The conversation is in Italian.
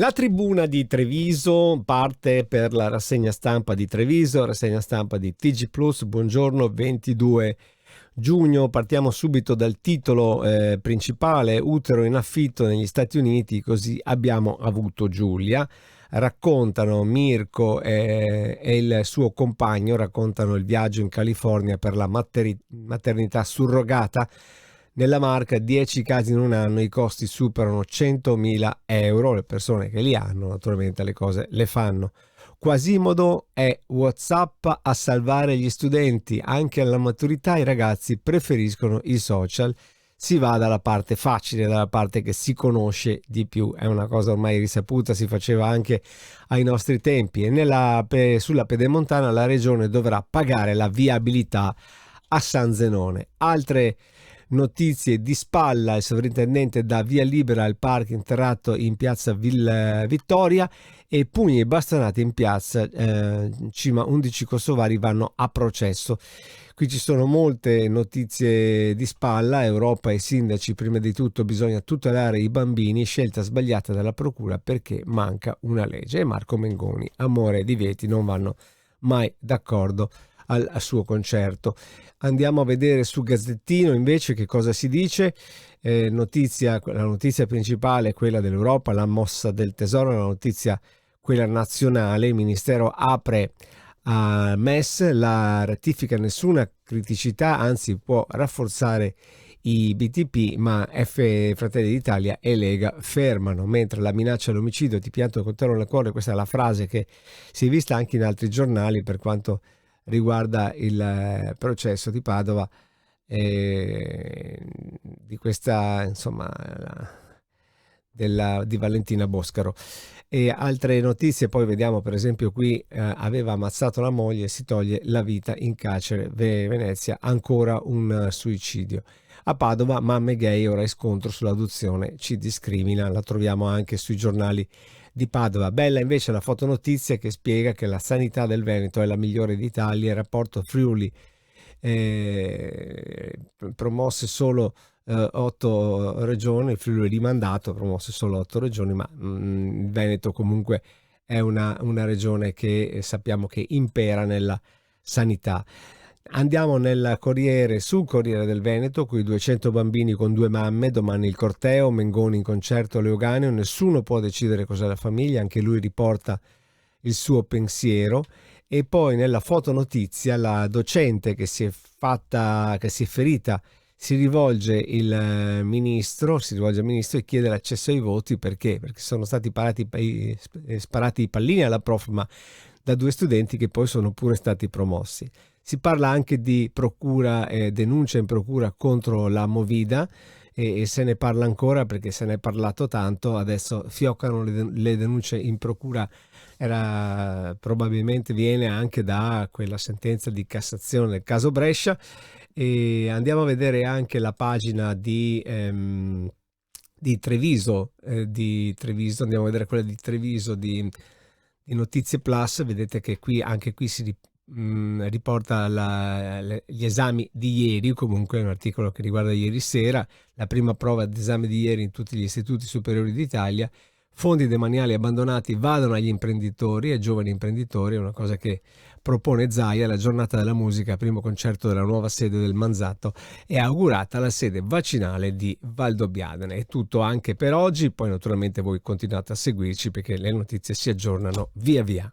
La tribuna di Treviso parte per la rassegna stampa di Treviso, rassegna stampa di TG Plus. Buongiorno, 22 giugno. Partiamo subito dal titolo principale: utero in affitto negli Stati Uniti, così abbiamo avuto Giulia. Raccontano Mirko e il suo compagno, raccontano il viaggio in California per la maternità surrogata. Nella Marca 10 casi in un anno, i costi superano 100.000 euro, le persone che li hanno naturalmente le cose le fanno. Quasimodo è WhatsApp a salvare gli studenti, anche alla maturità i ragazzi preferiscono i social, si va dalla parte facile, dalla parte che si conosce di più, è una cosa ormai risaputa, si faceva anche ai nostri tempi. E sulla Pedemontana la regione dovrà pagare la viabilità a San Zenone. Altre notizie: di Spalla, il sovrintendente dà via libera al parking terrato in piazza Vittoria, e pugni e bastonate in piazza Cima 11 kosovari vanno a processo. Qui ci sono molte notizie di Spalla. Europa e sindaci: prima di tutto bisogna tutelare i bambini, scelta sbagliata dalla procura perché manca una legge. E Marco Mengoni: amore e divieti non vanno mai d'accordo al suo concerto. Andiamo a vedere su Gazzettino invece che cosa si dice. La notizia principale è quella dell'Europa, la mossa del tesoro. La notizia quella nazionale: il ministero apre a MES, la ratifica nessuna criticità, anzi può rafforzare i BTP, ma Fratelli d'Italia e Lega fermano. Mentre la minaccia all'omicidio: ti pianto col coltello nel cuore, questa è la frase che si è vista anche in altri giornali per quanto riguarda il processo di Padova, di questa, insomma, di Valentina Boscaro. E altre notizie, poi vediamo per esempio qui, aveva ammazzato la moglie, si toglie la vita in carcere. Venezia, ancora un suicidio. A Padova, mamme gay, ora in scontro sull'adozione, ci discrimina. La troviamo anche sui giornali di Padova. Bella invece la fotonotizia che spiega che la sanità del Veneto è la migliore d'Italia. Il rapporto Friuli, promosse solo 8 regioni, il Friuli rimandato, promosse solo 8 regioni, ma il Veneto comunque è una regione che sappiamo che impera nella sanità. Andiamo sul Corriere del Veneto, con i 200 bambini con 2 mamme, domani il corteo, Mengoni in concerto a Leuganeo, nessuno può decidere cos'è la famiglia, anche lui riporta il suo pensiero. E poi nella fotonotizia la docente che si è ferita si rivolge al ministro e chiede l'accesso ai voti. Perché sono stati sparati i pallini alla prof, ma da 2 studenti che poi sono pure stati promossi. Si parla anche di procura, denuncia in procura contro la Movida, e se ne parla ancora perché se ne è parlato tanto. Adesso fioccano le denunce in procura. Probabilmente viene anche da quella sentenza di Cassazione del caso Brescia. E andiamo a vedere anche la pagina di Treviso, andiamo a vedere quella di Treviso di Notizie Plus. Vedete che anche qui si riporta gli esami di ieri, comunque è un articolo che riguarda ieri sera, la prima prova d'esame di ieri in tutti gli istituti superiori d'Italia. Fondi demaniali abbandonati vadano agli imprenditori, ai giovani imprenditori, è una cosa che propone Zaia. La giornata della musica, primo concerto della nuova sede del Manzato, è augurata alla sede vaccinale di Valdobbiadene. È tutto anche per oggi, poi naturalmente voi continuate a seguirci perché le notizie si aggiornano via via.